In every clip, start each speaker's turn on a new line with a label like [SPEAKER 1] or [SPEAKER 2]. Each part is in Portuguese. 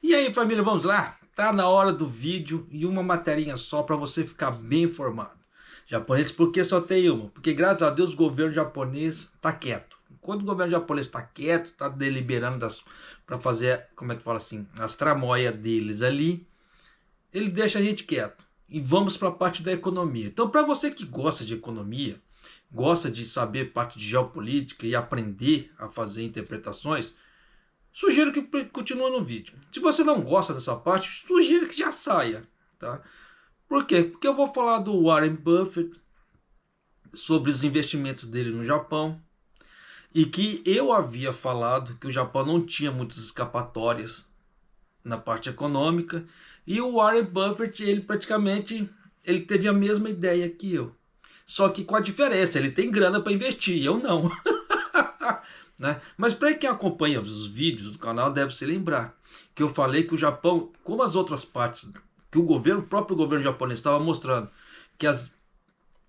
[SPEAKER 1] E aí, família, vamos lá? Tá na hora do vídeo e uma materinha só para você ficar bem informado. Japonês, por que só tem uma? Porque graças a Deus o governo japonês tá quieto. Enquanto o governo japonês está quieto, está deliberando para fazer, como é que fala assim, as tramóias deles ali, ele deixa a gente quieto. E vamos para a parte da economia. Então, para você que gosta de economia, gosta de saber parte de geopolítica e aprender a fazer interpretações, sugiro que continue no vídeo. Se você não gosta dessa parte, sugiro que já saia. Tá? Por quê? Porque eu vou falar do Warren Buffett, sobre os investimentos dele no Japão, e que eu havia falado que o Japão não tinha muitas escapatórias na parte econômica, e o Warren Buffett, ele praticamente ele teve a mesma ideia que eu. Só que com a diferença, ele tem grana para investir, eu não. Né? Mas para quem acompanha os vídeos do canal deve se lembrar que eu falei que o Japão, como as outras partes, que o próprio governo japonês estava mostrando que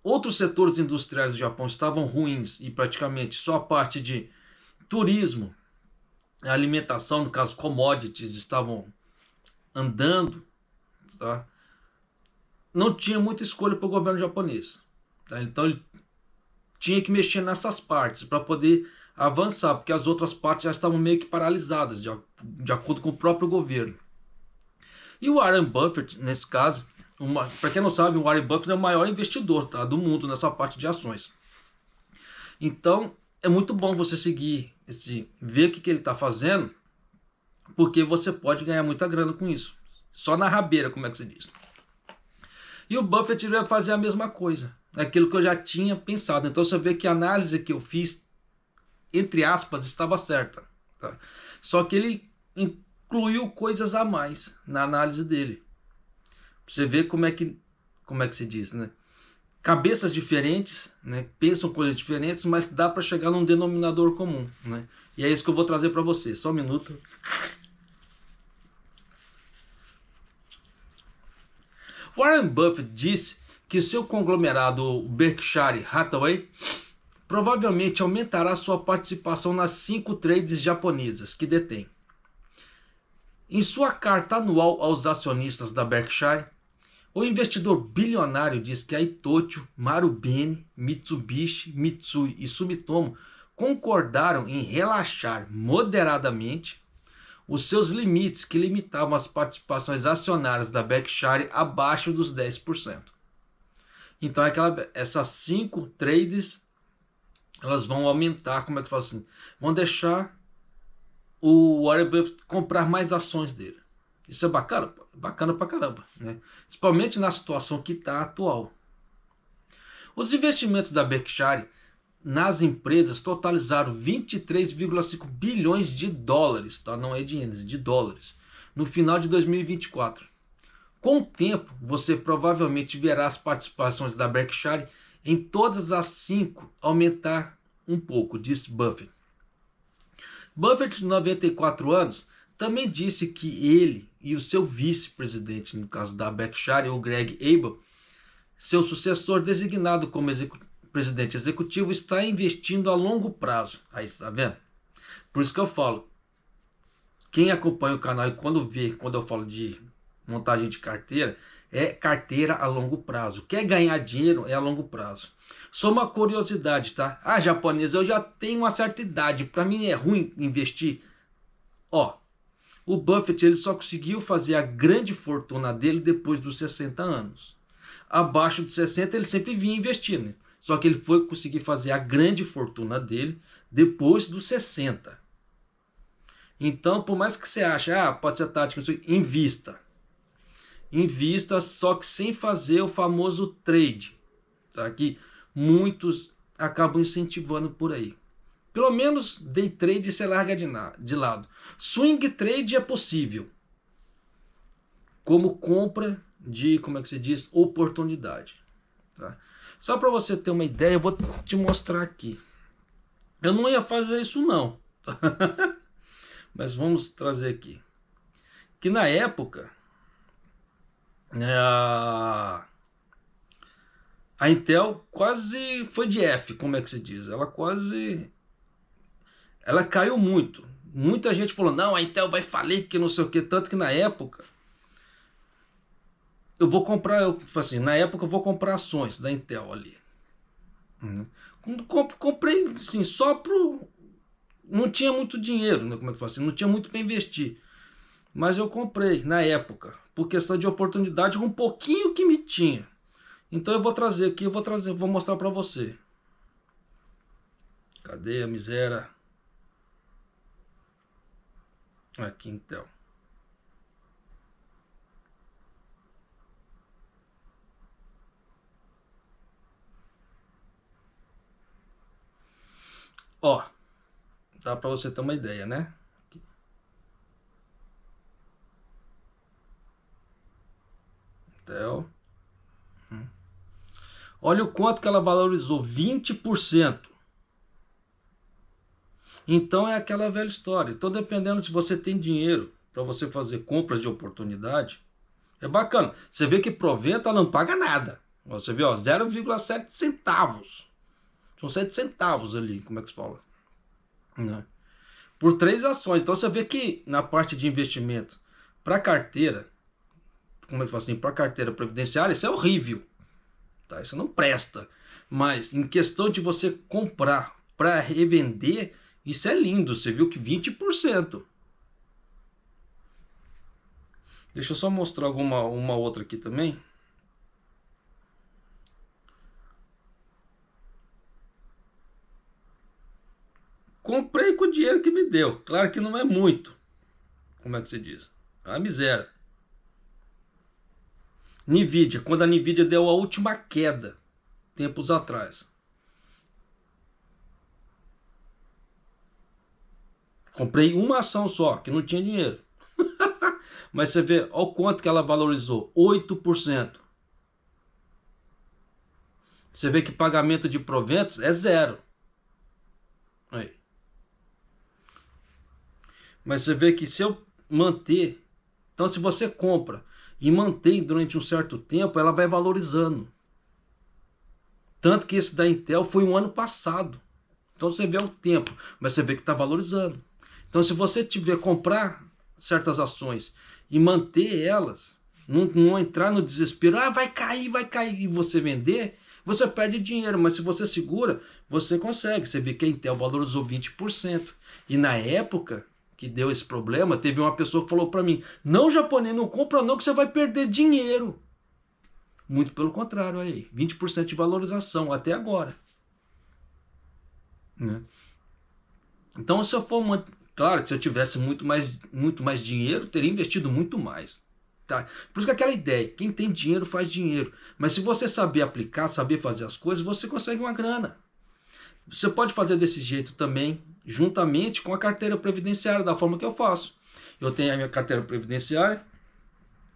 [SPEAKER 1] outros setores industriais do Japão estavam ruins e praticamente só a parte de turismo, alimentação, no caso commodities, estavam andando, tá? Não tinha muita escolha para o governo japonês. Tá? Então ele tinha que mexer nessas partes para poder avançar, porque as outras partes já estavam meio que paralisadas, de acordo com o próprio governo. E o Warren Buffett, nesse caso, para quem não sabe, o Warren Buffett é o maior investidor, tá, do mundo nessa parte de ações. Então é muito bom você seguir, ver o que ele está fazendo, porque você pode ganhar muita grana com isso. Só na rabeira, como é que se diz. E o Buffett vai fazer a mesma coisa, aquilo que eu já tinha pensado. Então você vê que a análise que eu fiz, entre aspas, estava certa. Tá? Só que ele incluiu coisas a mais na análise dele. Você vê como é que se diz, né? Cabeças diferentes, né? Pensam coisas diferentes, mas dá para chegar num denominador comum, né? E é isso que eu vou trazer para você. Só um minuto. Warren Buffett disse que seu conglomerado Berkshire Hathaway provavelmente aumentará sua participação nas 5 trades japonesas que detém. Em sua carta anual aos acionistas da Berkshire, o investidor bilionário diz que a Itochu, Marubeni, Mitsubishi, Mitsui e Sumitomo concordaram em relaxar moderadamente os seus limites que limitavam as participações acionárias da Berkshire abaixo dos 10%. Então essas 5 trades, elas vão aumentar, como é que fala assim? Vão deixar o Warren Buffett comprar mais ações dele. Isso é bacana? Bacana pra caramba, né? Principalmente na situação que está atual. Os investimentos da Berkshire nas empresas totalizaram 23,5 bilhões de dólares, tá? Não é de ienes, de dólares, no final de 2024. Com o tempo, você provavelmente verá as participações da Berkshire em todas as 5 aumentar um pouco, disse Buffett. Buffett, de 94 anos, também disse que ele e o seu vice-presidente, no caso da Berkshire, o Greg Abel, seu sucessor designado como presidente executivo, está investindo a longo prazo. Aí, está vendo? Por isso que eu falo, quem acompanha o canal e quando eu falo de montagem de carteira, é carteira a longo prazo. Quer ganhar dinheiro é a longo prazo. Só uma curiosidade, tá? Ah, japonês, eu já tenho uma certa idade, para mim é ruim investir. Ó, o Buffett ele só conseguiu fazer a grande fortuna dele depois dos 60 anos. Abaixo dos 60 ele sempre vinha investindo. Só que ele foi conseguir fazer a grande fortuna dele depois dos 60. Então, por mais que você ache, pode ser tática, invista. Invista, só que sem fazer o famoso trade. Tá? Que muitos acabam incentivando por aí. Pelo menos day trade você larga de lado. Swing trade é possível. Como compra de, como é que se diz, oportunidade. Tá? Só para você ter uma ideia, eu vou te mostrar aqui. Eu não ia fazer isso não. Mas vamos trazer aqui. Que na época, a Intel quase foi de F, como é que se diz? Ela caiu muito. muita gente falou, não, a Intel vai falir, que não sei o que, tanto que na época eu vou comprar, assim, na época eu vou comprar ações da Intel ali. Comprei, assim, só pro... Não tinha muito dinheiro, né? Como é que eu falo assim? Não tinha muito para investir. Mas eu comprei na época, por questão de oportunidade, com um pouquinho que me tinha. Então eu vou trazer aqui, vou mostrar para você. Cadê a miséria? Aqui, Intel. Ó, dá para você ter uma ideia, né? Aqui. Intel. Olha o quanto que ela valorizou, 20%. Então é aquela velha história. Então, dependendo se você tem dinheiro para você fazer compras de oportunidade, é bacana. Você vê que Proventa não paga nada. Você vê, ó, 0,7 centavos. São 7 centavos ali, como é que se fala? Né? Por 3 ações. Então você vê que na parte de investimento para carteira, como é que fala assim? Para carteira previdenciária, isso é horrível. Tá? Isso não presta. Mas em questão de você comprar para revender, isso é lindo. Você viu que 20%. Deixa eu só mostrar uma outra aqui também. Comprei com o dinheiro que me deu. Claro que não é muito. Como é que se diz? É uma miséria. Nvidia. Quando a Nvidia deu a última queda, tempos atrás. Comprei uma ação só, que não tinha dinheiro. Mas você vê, olha o quanto que ela valorizou. 8%. Você vê que pagamento de proventos é zero. Aí. Mas você vê que se eu manter... Então se você compra e mantém durante um certo tempo, ela vai valorizando. Tanto que esse da Intel foi um ano passado. Então você vê o tempo, mas você vê que está valorizando. Então se você tiver comprar certas ações e manter elas, não entrar no desespero, vai cair, e você vender, você perde dinheiro. Mas se você segura, você consegue. Você vê que a Intel valorizou 20%. E na época que deu esse problema, teve uma pessoa que falou para mim, não, japonês, não compra não que você vai perder dinheiro. Muito pelo contrário, olha aí, 20% de valorização até agora. Né? Então se eu for... Claro que se eu tivesse muito mais dinheiro, teria investido muito mais. Tá? Por isso que aquela ideia, quem tem dinheiro faz dinheiro. Mas se você saber aplicar, saber fazer as coisas, você consegue uma grana. Você pode fazer desse jeito também, juntamente com a carteira previdenciária, da forma que eu faço. Eu tenho a minha carteira previdenciária,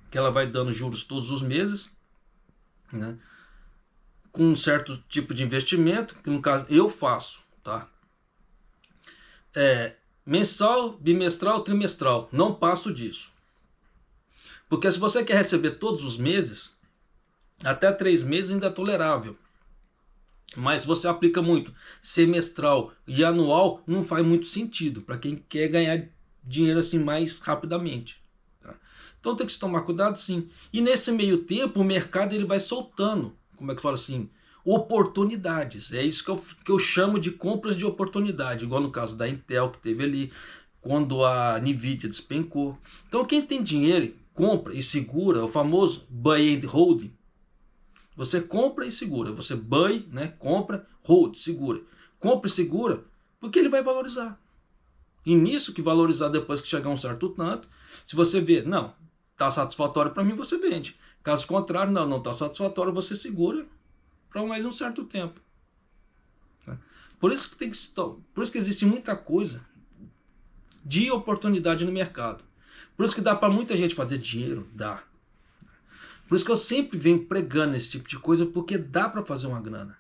[SPEAKER 1] que ela vai dando juros todos os meses, né? Com um certo tipo de investimento, que no caso eu faço, tá? Mensal, bimestral, trimestral. Não passo disso. Porque se você quer receber todos os meses, até 3 meses ainda é tolerável. Mas você aplica muito semestral e anual, não faz muito sentido para quem quer ganhar dinheiro assim mais rapidamente. Tá? Então tem que se tomar cuidado, sim. E nesse meio tempo o mercado ele vai soltando, como é que fala assim, oportunidades. É isso que eu chamo de compras de oportunidade, igual no caso da Intel que teve ali, quando a Nvidia despencou. Então quem tem dinheiro compra e segura, o famoso buy and hold. Você compra e segura. Você buy, né? Compra, hold, segura. Compra e segura porque ele vai valorizar. E nisso que valorizar depois que chegar um certo tanto, se você vê, não, está satisfatório para mim, você vende. Caso contrário, não está satisfatório, você segura para mais um certo tempo. Por isso que existe muita coisa de oportunidade no mercado. Por isso que dá para muita gente fazer dinheiro, dá. Por isso que eu sempre venho pregando esse tipo de coisa, porque dá para fazer uma grana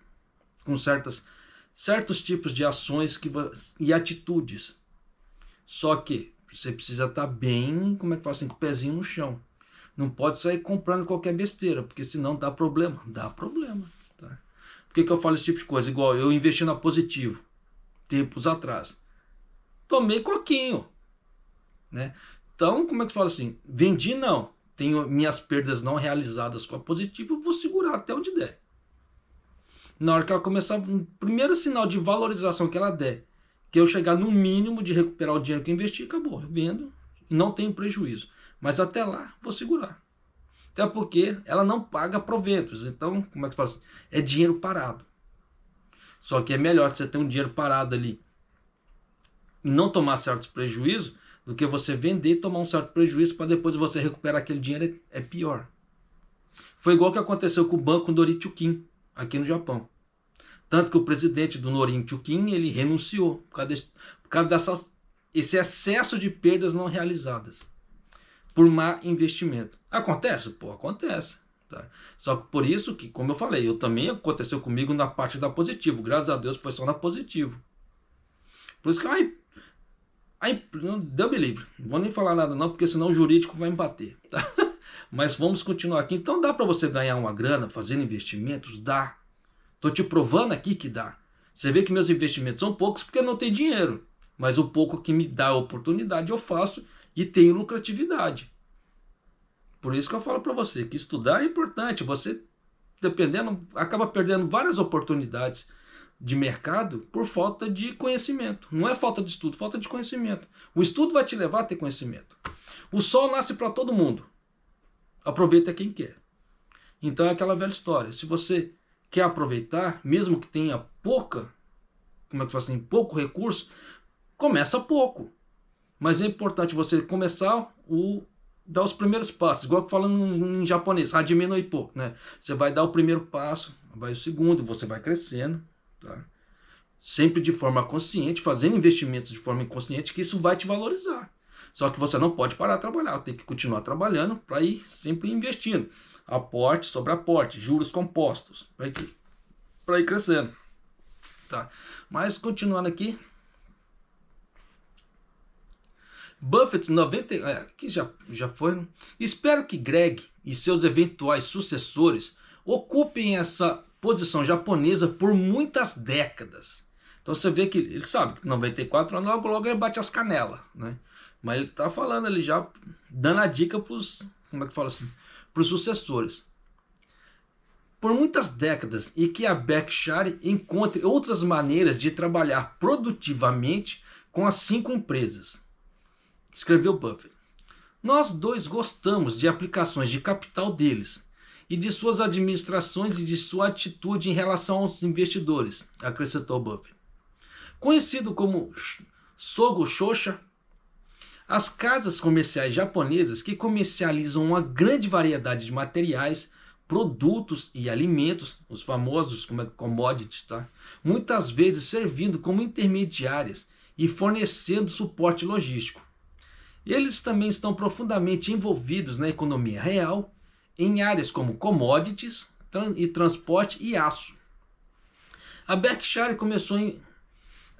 [SPEAKER 1] com certos tipos de ações e atitudes. Só que você precisa estar bem, como é que fala assim, com o pezinho no chão. Não pode sair comprando qualquer besteira, porque senão dá problema. Dá problema. Tá? Por que eu falo esse tipo de coisa? Igual eu investi na Positivo, tempos atrás. tomei coquinho, né? Então, como é que fala assim? Vendi não, tenho minhas perdas não realizadas com a positiva, eu vou segurar até onde der. Na hora que ela começar, o primeiro sinal de valorização que ela der, que eu chegar no mínimo de recuperar o dinheiro que eu investi, acabou, eu vendo e não tenho prejuízo. Mas até lá, vou segurar. Até porque ela não paga proventos. Então, como é que fala assim? É dinheiro parado. Só que é melhor você ter um dinheiro parado ali e não tomar certos prejuízos do que você vender e tomar um certo prejuízo para depois você recuperar aquele dinheiro. É pior. Foi igual que aconteceu com o banco Norichukin, aqui no Japão. Tanto que o presidente do Norichukin, ele renunciou por causa esse excesso de perdas não realizadas por má investimento. Acontece? Pô, acontece. Tá? Só que por isso que, como eu falei, eu também aconteceu comigo na parte da positivo. Graças a Deus foi só na positivo. Por isso que Deus me livre. Não vou nem falar nada não, porque senão o jurídico vai me bater. Tá? Mas vamos continuar aqui. Então dá para você ganhar uma grana fazendo investimentos? Dá. Tô te provando aqui que dá. Você vê que meus investimentos são poucos porque eu não tenho dinheiro. Mas o pouco que me dá a oportunidade eu faço e tenho lucratividade. Por isso que eu falo para você que estudar é importante. Você, dependendo, acaba perdendo várias oportunidades de mercado por falta de conhecimento. Não é falta de estudo, falta de conhecimento. O estudo vai te levar a ter conhecimento. O sol nasce para todo mundo. Aproveita quem quer. Então é aquela velha história. Se você quer aproveitar, mesmo que tenha pouco recurso, começa pouco. Mas é importante você começar dar os primeiros passos, igual que falando em japonês, hajime no ippo, né? Você vai dar o primeiro passo, vai o segundo, você vai crescendo, tá? Sempre de forma consciente, fazendo investimentos de forma inconsciente, que isso vai te valorizar. Só que você não pode parar de trabalhar, tem que continuar trabalhando para ir sempre investindo. Aporte sobre aporte, juros compostos, para ir crescendo. Tá? Mas continuando aqui, Buffett, que já foi, né? Espero que Greg e seus eventuais sucessores ocupem essa posição japonesa por muitas décadas. Então você vê que ele sabe que 94 anos logo ele bate as canelas, né? Mas ele está falando ali já, dando a dica para os, para os sucessores. Por muitas décadas, e que a Berkshire encontre outras maneiras de trabalhar produtivamente com as 5 empresas. Escreveu Buffett. Nós dois gostamos de aplicações de capital deles e de suas administrações e de sua atitude em relação aos investidores, acrescentou Buffett. Conhecido como Sogo Shosha, as casas comerciais japonesas que comercializam uma grande variedade de materiais, produtos e alimentos, os famosos commodities, tá? Muitas vezes servindo como intermediárias e fornecendo suporte logístico. Eles também estão profundamente envolvidos na economia real, em áreas como commodities e transporte e aço. A Berkshire começou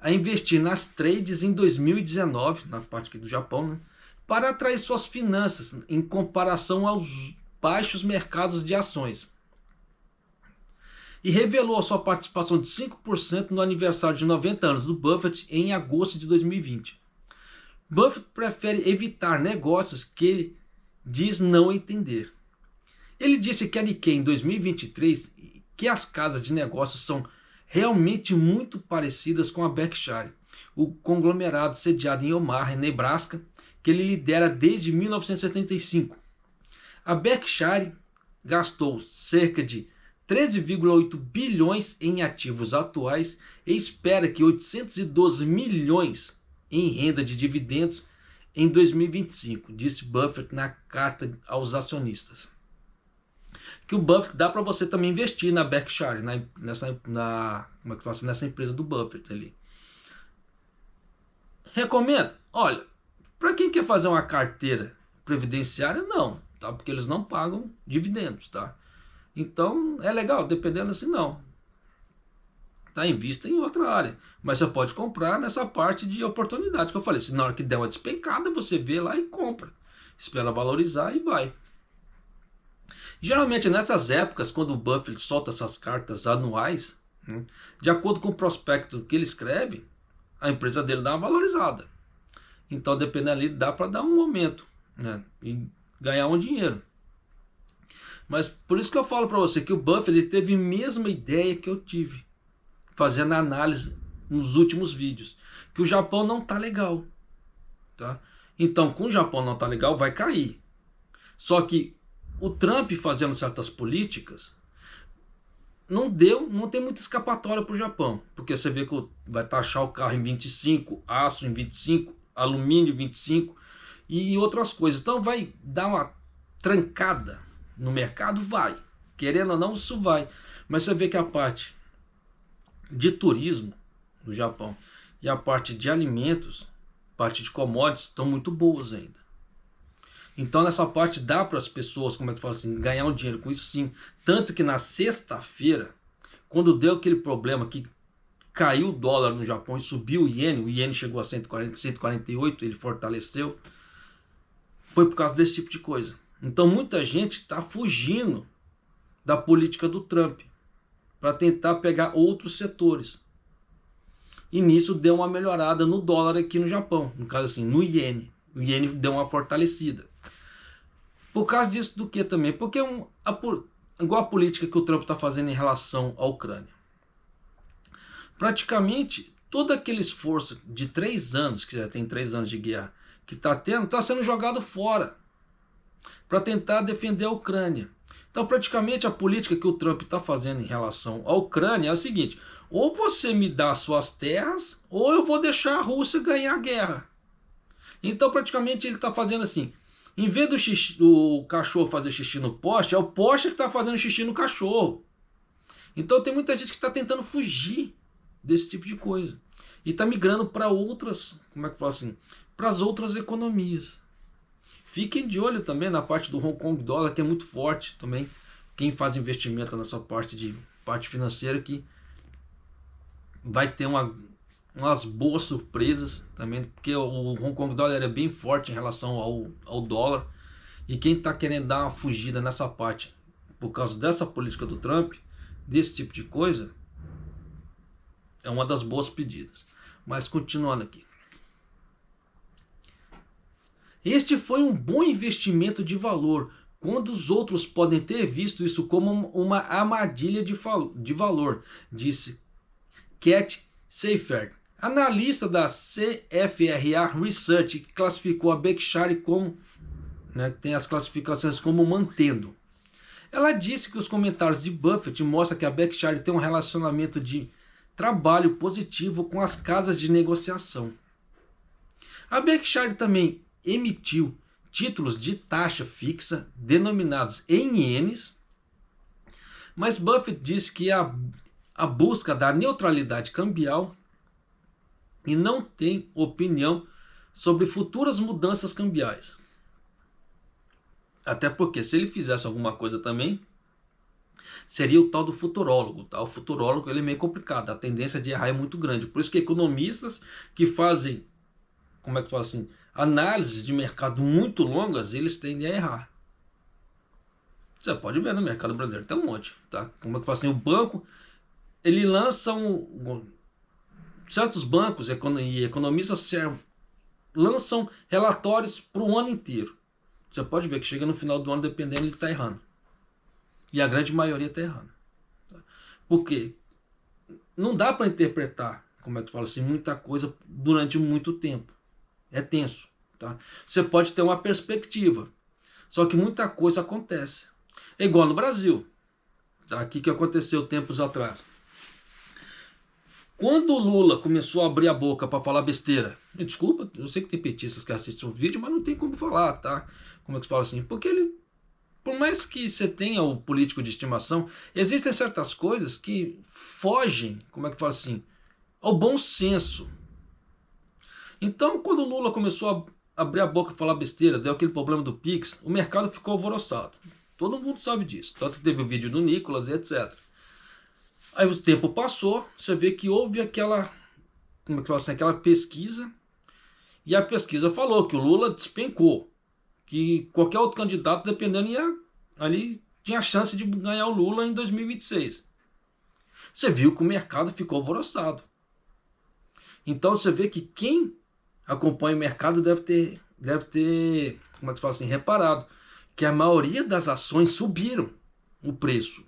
[SPEAKER 1] a investir nas trades em 2019, na parte aqui do Japão, né, para atrair suas finanças em comparação aos baixos mercados de ações. E revelou a sua participação de 5% no aniversário de 90 anos do Buffett em agosto de 2020. Buffett prefere evitar negócios que ele diz não entender. Ele disse que a Nikkei em 2023 que as casas de negócios são realmente muito parecidas com a Berkshire, o conglomerado sediado em Omaha, Nebraska, que ele lidera desde 1975. A Berkshire gastou cerca de 13,8 bilhões em ativos atuais e espera que 812 milhões em renda de dividendos em 2025, disse Buffett na carta aos acionistas. Que o Buffett dá para você também investir na Berkshire, nessa empresa do Buffett ali. Recomendo? Olha, para quem quer fazer uma carteira previdenciária, não, tá? Porque eles não pagam dividendos, tá? Então é legal, dependendo assim, não. Tá, invista em outra área, mas você pode comprar nessa parte de oportunidade que eu falei. Se na hora que der uma despencada, você vê lá e compra, espera valorizar e vai. Geralmente nessas épocas, quando o Buffett solta essas cartas anuais, de acordo com o prospecto que ele escreve, a empresa dele dá uma valorizada. Então, dependendo ali, dá para dar um momento, né? E ganhar um dinheiro. Mas por isso que eu falo para você que o Buffett ele teve a mesma ideia que eu tive, fazendo análise nos últimos vídeos, que o Japão não tá legal, tá? Então, com o Japão não tá legal, vai cair. Só que o Trump fazendo certas políticas não tem muita escapatória para o Japão, porque você vê que vai taxar o carro em 25, aço em 25, alumínio em 25 e outras coisas. Então vai dar uma trancada no mercado, vai. Querendo ou não, isso vai. Mas você vê que a parte de turismo do Japão e a parte de alimentos, parte de commodities, estão muito boas ainda. Então nessa parte dá para as pessoas, como é que fala assim, ganhar um dinheiro com isso sim. Tanto que na sexta-feira, quando deu aquele problema que caiu o dólar no Japão e subiu o iene chegou a 140, 148, ele fortaleceu, foi por causa desse tipo de coisa. Então muita gente está fugindo da política do Trump para tentar pegar outros setores. E nisso deu uma melhorada no dólar aqui no Japão, no caso assim, no iene. O iene deu uma fortalecida. Por causa disso do que também? Porque igual a política que o Trump está fazendo em relação à Ucrânia. Praticamente todo aquele esforço de 3 anos, que já tem 3 anos de guerra, que está tendo, está sendo jogado fora para tentar defender a Ucrânia. Então praticamente a política que o Trump está fazendo em relação à Ucrânia é a seguinte: ou você me dá suas terras, ou eu vou deixar a Rússia ganhar a guerra. Então praticamente ele está fazendo assim, em vez do cachorro fazer xixi no poste, é o poste que está fazendo xixi no cachorro. Então tem muita gente que está tentando fugir desse tipo de coisa. E está migrando para outras, como é que fala assim, para as outras economias. Fiquem de olho também na parte do Hong Kong dólar, que é muito forte também. Quem faz investimento nessa parte financeira que vai ter umas boas surpresas também, porque o Hong Kong dólar é bem forte em relação ao dólar. E quem está querendo dar uma fugida nessa parte, por causa dessa política do Trump, desse tipo de coisa, é uma das boas pedidas. Mas continuando aqui. Este foi um bom investimento de valor, quando os outros podem ter visto isso como uma armadilha de valor, disse Cat Seifert, analista da CFRA Research, que classificou a Berkshire como, tem as classificações como mantendo. Ela disse que os comentários de Buffett mostram que a Berkshire tem um relacionamento de trabalho positivo com as casas de negociação. A Berkshire também emitiu títulos de taxa fixa denominados em ienes, mas Buffett disse que a busca da neutralidade cambial e não tem opinião sobre futuras mudanças cambiais. Até porque se ele fizesse alguma coisa também, seria o tal do futurólogo. Tá? O futurólogo ele é meio complicado, a tendência de errar é muito grande. Por isso que economistas que fazem, como é que fala assim, análises de mercado muito longas, eles tendem a errar. Você pode ver no mercado brasileiro, tem um monte. Tá? Como é que fala assim, o banco, ele lança certos bancos e economistas lançam relatórios para o ano inteiro. Você pode ver que chega no final do ano, dependendo, ele está errando. E a grande maioria está errando. Tá? Por quê? Não dá para interpretar, como é que fala assim, muita coisa durante muito tempo. É tenso. Tá? Você pode ter uma perspectiva, só que muita coisa acontece. É igual no Brasil. Tá? Aqui que aconteceu tempos atrás. Quando o Lula começou a abrir a boca para falar besteira, me desculpa, eu sei que tem petistas que assistem o vídeo, mas não tem como falar, tá? Como é que se fala assim? Porque ele, por mais que você tenha o político de estimação, existem certas coisas que fogem, como é que fala assim, ao bom senso. Então, quando o Lula começou a abrir a boca e falar besteira, deu aquele problema do Pix, o mercado ficou alvoroçado. Todo mundo sabe disso. Tanto que teve o vídeo do Nicolas e etc. Aí o tempo passou, você vê que houve aquela, como é que fala assim, aquela pesquisa, e a pesquisa falou que o Lula despencou, que qualquer outro candidato, dependendo, ali tinha a chance de ganhar o Lula em 2026. Você viu que o mercado ficou alvoroçado. Então você vê que quem acompanha o mercado deve ter, como é que fala assim, reparado que a maioria das ações subiram o preço.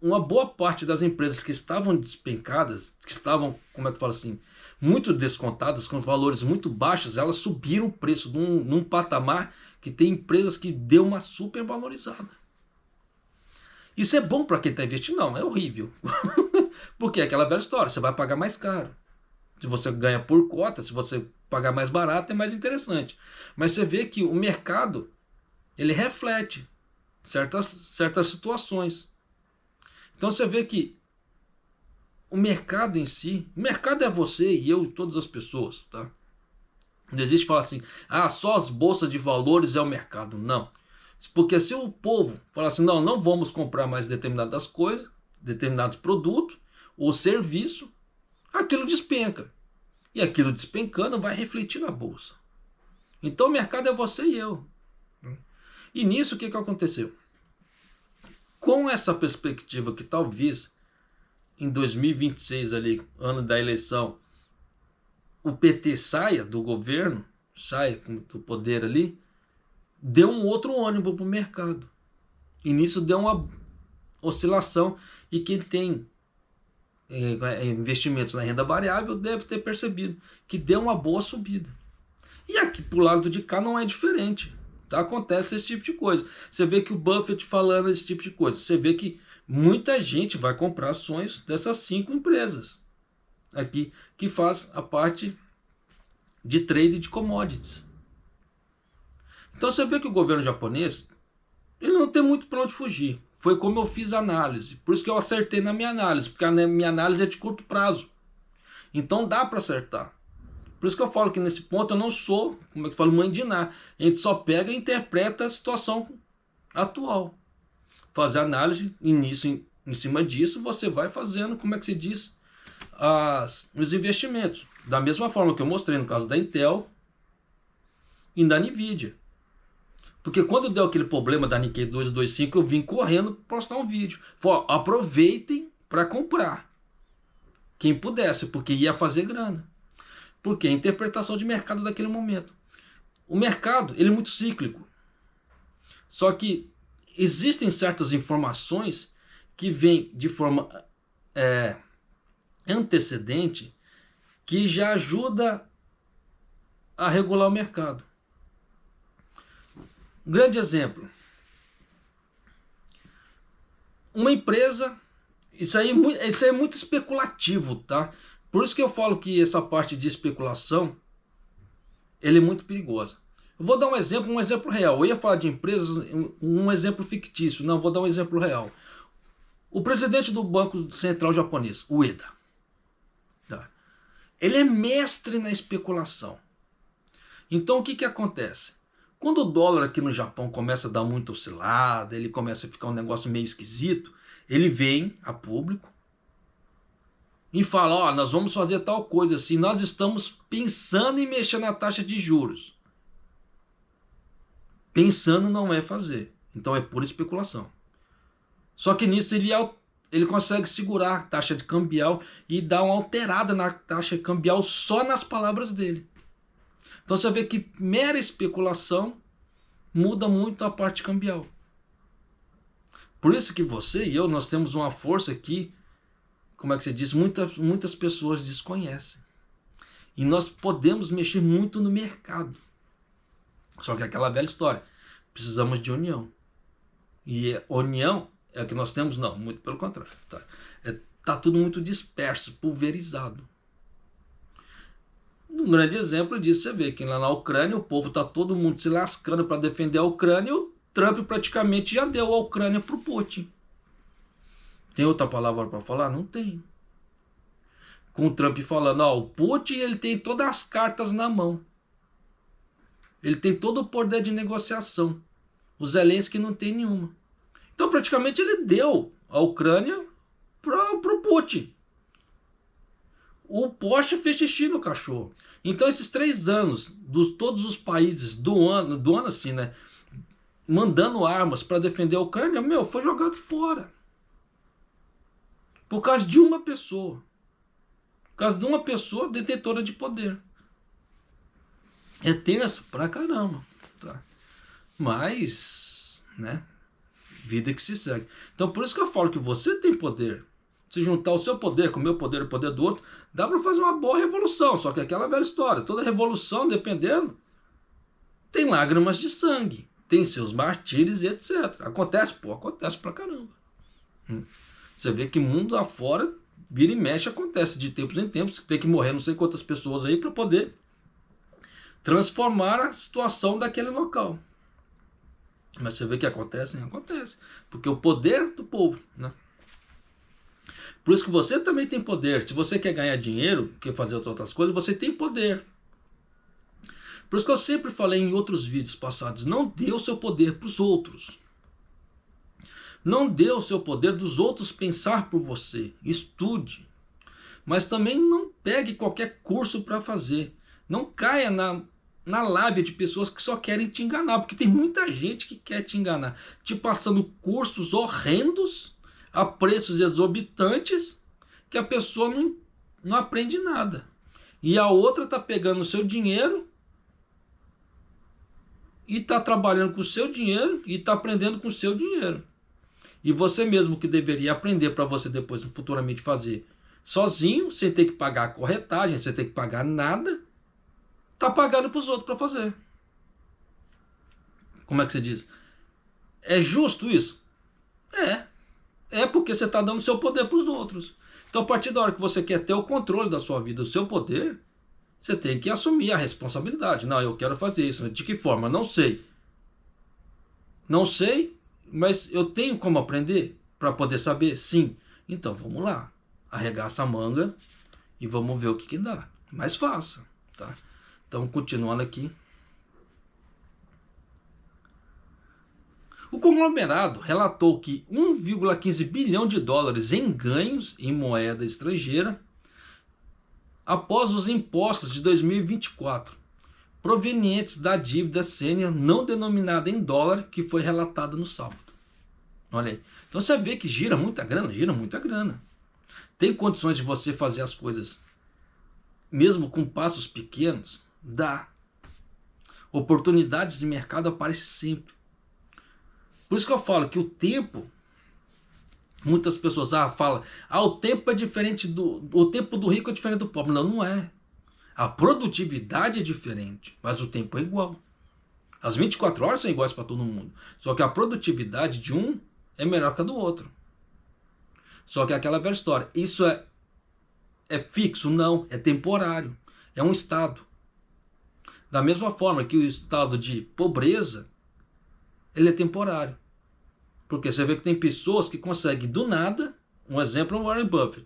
[SPEAKER 1] Uma boa parte das empresas que estavam despencadas, que estavam, como é que fala assim, muito descontadas, com valores muito baixos, elas subiram o preço num patamar que tem empresas que deu uma super valorizada. Isso é bom para quem está investindo? Não, é horrível. Porque é aquela velha história, você vai pagar mais caro. Se você ganha por cota, se você pagar mais barato, é mais interessante. Mas você vê que o mercado, ele reflete certas situações. Então você vê que o mercado em si, o mercado é você e eu e todas as pessoas, tá? Não existe falar assim, só as bolsas de valores é o mercado. Não. Porque se o povo falar assim, não vamos comprar mais determinadas coisas, determinados produtos ou serviço, aquilo despenca. E aquilo despencando vai refletir na bolsa. Então o mercado é você e eu. E nisso o que aconteceu? Com essa perspectiva que talvez em 2026 ali, ano da eleição, o PT saia do governo, saia do poder ali, deu um outro ânimo para o mercado. E nisso deu uma oscilação. E quem tem investimentos na renda variável deve ter percebido que deu uma boa subida. E aqui pro lado de cá não é diferente. Tá? Acontece esse tipo de coisa. Você vê que o Buffett falando esse tipo de coisa. Você vê que muita gente vai comprar ações dessas 5 empresas aqui que faz a parte de trade de commodities. Então você vê que o governo japonês ele não tem muito para onde fugir. Foi como eu fiz a análise. Por isso que eu acertei na minha análise. Porque a minha análise é de curto prazo. Então dá para acertar. Por isso que eu falo que nesse ponto eu não sou, como é que eu falo, mãe de nada. A gente só pega e interpreta a situação atual. Fazer análise e nisso, em cima disso você vai fazendo, como é que se diz, os investimentos. Da mesma forma que eu mostrei no caso da Intel e da Nvidia. Porque quando deu aquele problema da Nikkei 225, eu vim correndo postar um vídeo. Falei, aproveitem para comprar. Quem pudesse, porque ia fazer grana. Porque a interpretação de mercado daquele momento. O mercado, ele é muito cíclico. Só que existem certas informações que vêm de forma antecedente que já ajuda a regular o mercado. Um grande exemplo. Uma empresa, isso aí é muito especulativo, tá? Por isso que eu falo que essa parte de especulação, ele é muito perigosa. Eu vou dar um exemplo real. Eu ia falar de empresas, um exemplo fictício. Não, vou dar um exemplo real. O presidente do Banco Central japonês, Ueda, tá? Ele é mestre na especulação. Então o que acontece? Quando o dólar aqui no Japão começa a dar muita oscilada, ele começa a ficar um negócio meio esquisito, ele vem a público e fala, nós vamos fazer tal coisa assim, nós estamos pensando em mexer na taxa de juros. Pensando não é fazer, então é pura especulação. Só que nisso ele consegue segurar a taxa de cambial e dar uma alterada na taxa cambial só nas palavras dele. Então você vê que mera especulação muda muito a parte cambial. Por isso que você e eu, nós temos uma força que, como é que você diz, muitas pessoas desconhecem. E nós podemos mexer muito no mercado. Só que é aquela velha história. Precisamos de união. E união é o que nós temos? Não, muito pelo contrário. Tá tudo muito disperso, pulverizado. Um grande exemplo disso, você vê que lá na Ucrânia o povo está todo mundo se lascando para defender a Ucrânia e o Trump praticamente já deu a Ucrânia para o Putin. Tem outra palavra para falar? Não tem. Com o Trump falando, o Putin ele tem todas as cartas na mão. Ele tem todo o poder de negociação. O Zelensky não tem nenhuma. Então praticamente ele deu a Ucrânia para o Putin. O Porsche fez xixi no cachorro. Então esses 3 anos, todos os países do ano assim, né, mandando armas para defender a Ucrânia, foi jogado fora. Por causa de uma pessoa. Por causa de uma pessoa detentora de poder. É tenso pra caramba, tá? Mas, né? Vida que se segue. Então por isso que eu falo que você tem poder. Se juntar o seu poder com o meu poder e o poder do outro, dá para fazer uma boa revolução. Só que é aquela velha história, toda revolução, dependendo, tem lágrimas de sangue, tem seus martírios e etc. Acontece? Pô, acontece pra caramba. Você vê que mundo afora, vira e mexe, acontece de tempos em tempos, tem que morrer não sei quantas pessoas aí para poder transformar a situação daquele local. Mas você vê que acontece? Acontece. Porque o poder do povo, né? Por isso que você também tem poder. Se você quer ganhar dinheiro, quer fazer outras coisas, você tem poder. Por isso que eu sempre falei em outros vídeos passados, não dê o seu poder para os outros. Não dê o seu poder dos outros pensar por você. Estude. Mas também não pegue qualquer curso para fazer. Não caia na lábia de pessoas que só querem te enganar. Porque tem muita gente que quer te enganar. Te passando cursos horrendos a preços exorbitantes que a pessoa não aprende nada. E a outra está pegando o seu dinheiro e está trabalhando com o seu dinheiro e está aprendendo com o seu dinheiro. E você mesmo que deveria aprender para você depois futuramente fazer sozinho, sem ter que pagar a corretagem, sem ter que pagar nada, está pagando para os outros para fazer. Como é que você diz? É justo isso? É porque você está dando seu poder para os outros. Então a partir da hora que você quer ter o controle da sua vida, o seu poder, você tem que assumir a responsabilidade. Não, eu quero fazer isso. De que forma? Não sei. Não sei, mas eu tenho como aprender para poder saber? Sim. Então vamos lá. Arregaça a manga e vamos ver o que dá. Mas faça. Tá? Então continuando aqui. O conglomerado relatou que 1,15 bilhão de dólares em ganhos em moeda estrangeira após os impostos de 2024, provenientes da dívida sênior não denominada em dólar, que foi relatada no sábado. Olha aí. Então você vê que gira muita grana, gira muita grana. Tem condições de você fazer as coisas, mesmo com passos pequenos? Dá. Oportunidades de mercado aparecem sempre. Por isso que eu falo que o tempo, muitas pessoas falam, o tempo é diferente o tempo do rico é diferente do pobre. Não, não é. A produtividade é diferente, mas o tempo é igual. As 24 horas são iguais para todo mundo. Só que a produtividade de um é melhor que a do outro. Só que é aquela velha história. Isso é fixo? Não, é temporário. É um estado. Da mesma forma que o estado de pobreza, ele é temporário. Porque você vê que tem pessoas que conseguem do nada, um exemplo é o Warren Buffett.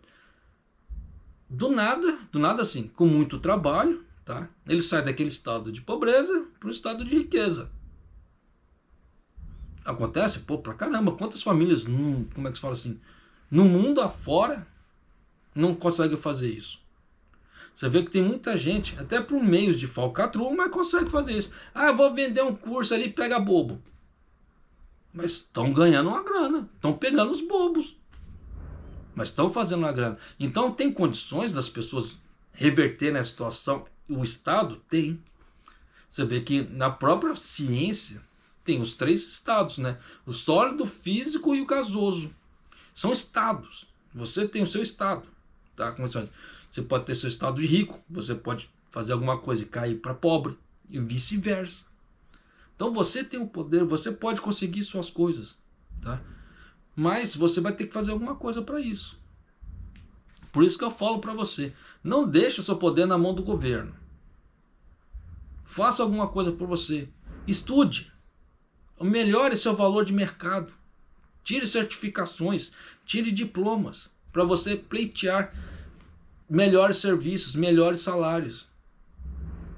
[SPEAKER 1] Do nada assim, com muito trabalho, tá? Ele sai daquele estado de pobreza para o estado de riqueza. Acontece, pra caramba. Quantas famílias, como é que se fala assim, no mundo afora, não conseguem fazer isso? Você vê que tem muita gente, até por meios de falcatrua, mas consegue fazer isso. Eu vou vender um curso ali, pega bobo. Mas estão ganhando uma grana, estão pegando os bobos. Mas estão fazendo uma grana. Então tem condições das pessoas reverterem a situação. O Estado tem. Você vê que na própria ciência tem os 3 estados, né? O sólido, o físico e o gasoso. São estados. Você tem o seu estado. Tá? Você pode ter seu estado de rico, você pode fazer alguma coisa e cair para pobre, e vice-versa. Então você tem o poder, você pode conseguir suas coisas. Tá? Mas você vai ter que fazer alguma coisa para isso. Por isso que eu falo para você, não deixe o seu poder na mão do governo. Faça alguma coisa por você. Estude. Melhore seu valor de mercado. Tire certificações, tire diplomas para você pleitear melhores serviços, melhores salários.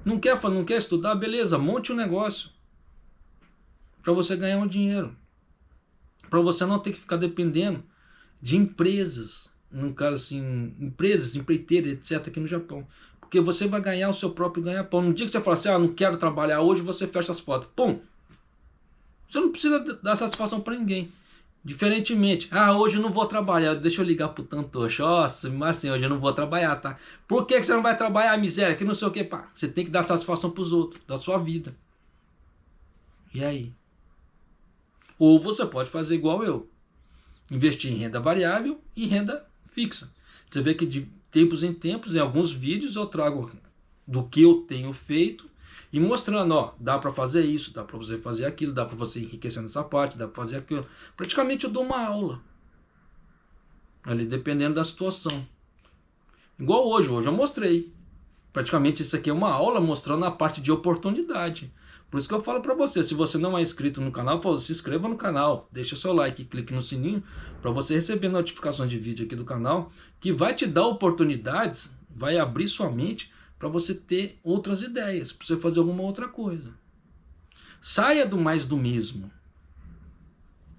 [SPEAKER 1] Não quer estudar? Beleza, monte um negócio para você ganhar um dinheiro. Para você não ter que ficar dependendo de empresas, no caso assim, empresas, empreiteiras, etc. aqui no Japão. Porque você vai ganhar o seu próprio ganha-pão. No dia que você fala assim, não quero trabalhar hoje, você fecha as portas. Pum! Você não precisa dar satisfação para ninguém. Diferentemente, hoje eu não vou trabalhar, deixa eu ligar pro Tantocho, mas assim, hoje eu não vou trabalhar, tá? Por que você não vai trabalhar, miséria? Que não sei o que, pá. Você tem que dar satisfação pros outros, da sua vida. E aí? Ou você pode fazer igual eu, investir em renda variável e renda fixa. Você vê que de tempos em tempos, em alguns vídeos eu trago do que eu tenho feito e mostrando, ó, dá para fazer isso, dá para você fazer aquilo, dá para você enriquecer nessa parte, dá para fazer aquilo. Praticamente eu dou uma aula ali, dependendo da situação. Igual hoje eu mostrei. Praticamente isso aqui é uma aula mostrando a parte de oportunidade. Por isso que eu falo para você, se você não é inscrito no canal, se inscreva no canal, deixa seu like e clique no sininho para você receber notificações de vídeo aqui do canal, que vai te dar oportunidades, vai abrir sua mente para você ter outras ideias, para você fazer alguma outra coisa. Saia do mais do mesmo.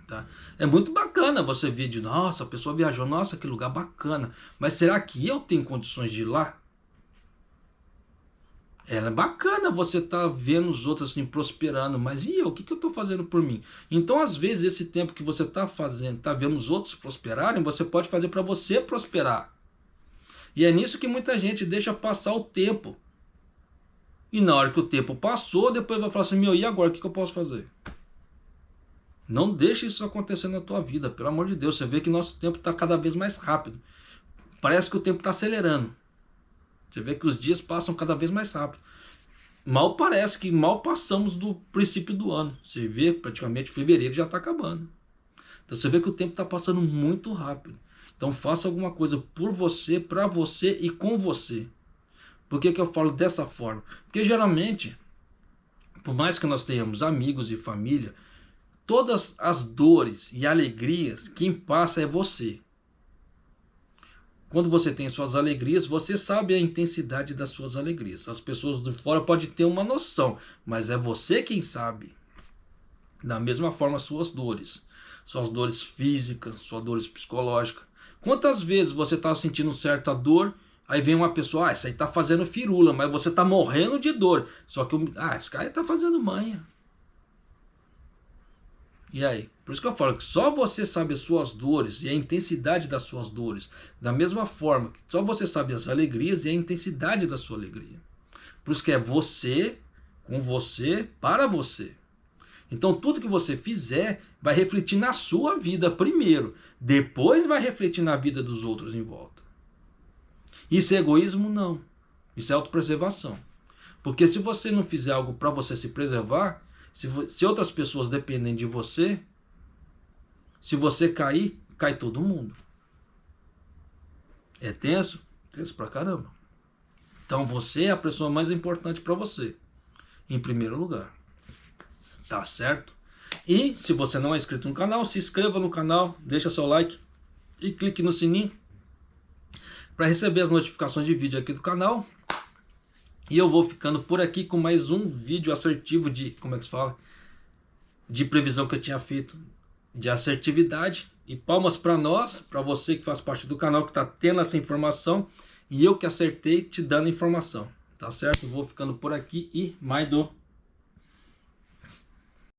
[SPEAKER 1] Tá? É muito bacana você ver de, nossa, a pessoa viajou, nossa, que lugar bacana, mas será que eu tenho condições de ir lá? É bacana você tá vendo os outros assim prosperando, mas e eu? O que eu estou fazendo por mim? Então, às vezes, esse tempo que você está fazendo, tá vendo os outros prosperarem, você pode fazer para você prosperar. E é nisso que muita gente deixa passar o tempo. E na hora que o tempo passou, depois vai falar assim, meu, e agora? O que eu posso fazer? Não deixe isso acontecer na tua vida, pelo amor de Deus. Você vê que nosso tempo está cada vez mais rápido. Parece que o tempo está acelerando. Você vê que os dias passam cada vez mais rápido. Mal parece que mal passamos do princípio do ano. Você vê praticamente fevereiro já está acabando. Então você vê que o tempo está passando muito rápido. Então faça alguma coisa por você, para você e com você. Por que eu falo dessa forma? Porque geralmente, por mais que nós tenhamos amigos e família, todas as dores e alegrias, quem passa é você. Quando você tem suas alegrias, você sabe a intensidade das suas alegrias. As pessoas de fora podem ter uma noção, mas é você quem sabe. Da mesma forma, suas dores físicas, suas dores psicológicas. Quantas vezes você está sentindo certa dor, aí vem uma pessoa, isso aí está fazendo firula, mas você está morrendo de dor. Só que, esse cara está fazendo manha. E aí? Por isso que eu falo que só você sabe as suas dores e a intensidade das suas dores. Da mesma forma que só você sabe as alegrias e a intensidade da sua alegria. Por isso que é você, com você, para você. Então tudo que você fizer vai refletir na sua vida primeiro. Depois vai refletir na vida dos outros em volta. Isso é egoísmo? Não. Isso é autopreservação. Porque se você não fizer algo para você se preservar, se outras pessoas dependem de você, se você cair, cai todo mundo. É tenso? Tenso pra caramba. Então você é a pessoa mais importante para você, em primeiro lugar. Tá certo? E se você não é inscrito no canal, se inscreva no canal, deixa seu like e clique no sininho para receber as notificações de vídeo aqui do canal. E eu vou ficando por aqui com mais um vídeo assertivo de, como é que se fala? De previsão que eu tinha feito, de assertividade. E palmas para nós, para você que faz parte do canal, que está tendo essa informação. E eu que acertei te dando informação. Tá certo? Eu vou ficando por aqui e mais do